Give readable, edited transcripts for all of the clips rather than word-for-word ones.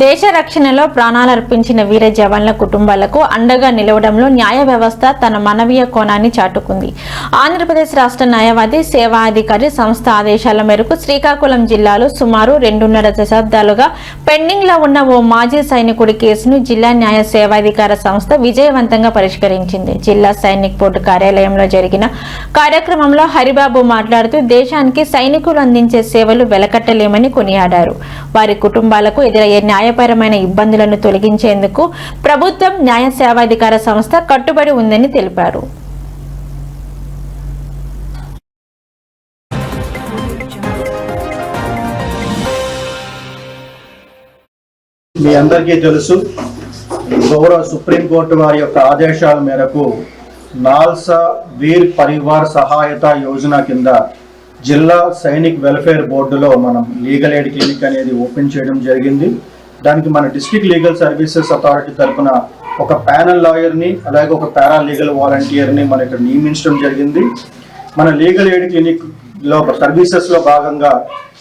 దేశ రక్షణలో ప్రాణాలర్పించిన వీర జవాన్ల కుటుంబాలకు అండగా నిలవడంలో న్యాయ వ్యవస్థ తన మానవీయ కోణాన్ని చాటుకుంది. ఆంధ్రప్రదేశ్ రాష్ట్ర న్యాయవాది సేవా అధికారి సంస్థ ఆదేశాల మేరకు శ్రీకాకుళం జిల్లాలో సుమారు 2.5 దశాబ్దాలుగా పెండింగ్ లో ఉన్న ఓ మాజీ సైనికుడి కేసును జిల్లా న్యాయ సేవాధికార సంస్థ విజయవంతంగా పరిష్కరించింది. జిల్లా సైనిక్ బోర్డు కార్యాలయంలో జరిగిన కార్యక్రమంలో హరిబాబు మాట్లాడుతూ దేశానికి సైనికులు అందించే సేవలు వెలకట్టలేమని కొనియాడారు. వారి కుటుంబాలకు ఎదురయ్యే న్యాయపరమైన ఇబ్బందులను తొలగించేందుకు ప్రభుత్వం న్యాయ సేవాధికార సంస్థ కట్టుబడి ఉందని తెలిపారు. మీ అందరికీ తెలుసు, గౌరవ సుప్రీంకోర్టు వారి యొక్క ఆదేశాల మేరకు నాల్సా వీర్ పరివార్ సహాయత యోజన కింద జిల్లా సైనిక్ వెల్ఫేర్ బోర్డులో మనం లీగల్ ఎయిడ్ క్లినిక్ అనేది ఓపెన్ చేయడం జరిగింది. దానికి మన డిస్ట్రిక్ట్ లీగల్ సర్వీసెస్ అథారిటీ తరఫున ఒక ప్యానల్ లాయర్ని అలాగే ఒక పారా లీగల్ వాలంటీర్ని మన ఇక్కడ నియమించడం జరిగింది. మన లీగల్ ఎయిడ్ క్లినిక్లో సర్వీసెస్లో భాగంగా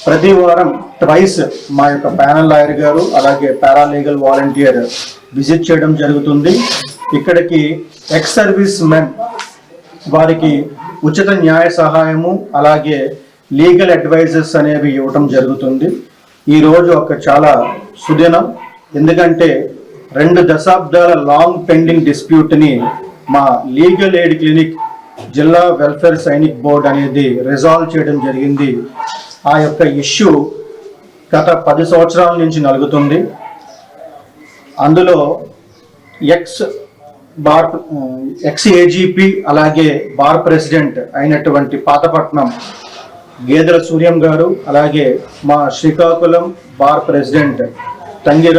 ప్రతి వారం ట్వైస్ మా యొక్క ప్యానల్ లాయర్ గారు అలాగే పారా లీగల్ వాలంటీర్ విజిట్ చేయడం జరుగుతుంది. ఇక్కడికి ఎక్స్ సర్వీస్ మెన్ వారికి ఉచిత న్యాయ సహాయము అలాగే లీగల్ అడ్వైజెస్ అనేవి ఇవ్వటం జరుగుతుంది. ఈరోజు ఒక చాలా సుదినం, ఎందుకంటే 2 దశాబ్దాల లాంగ్ పెండింగ్ డిస్ప్యూట్ని మా లీగల్ ఎయిడ్ క్లినిక్ జిల్లా వెల్ఫేర్ సైనిక్ బోర్డ్ అనేది రిజాల్వ్ చేయడం జరిగింది. ఆ యొక్క ఇష్యూ గత 10 సంవత్సరాల నుంచి నలుగుతుంది. అందులో ఎక్స్ ఏజీపీ అలాగే బార్ ప్రెసిడెంట్ అయినటువంటి పాతపట్నం గేదెల సూర్యం గారు అలాగే మా శ్రీకాకుళం బార్ ప్రెసిడెంట్ తంగిర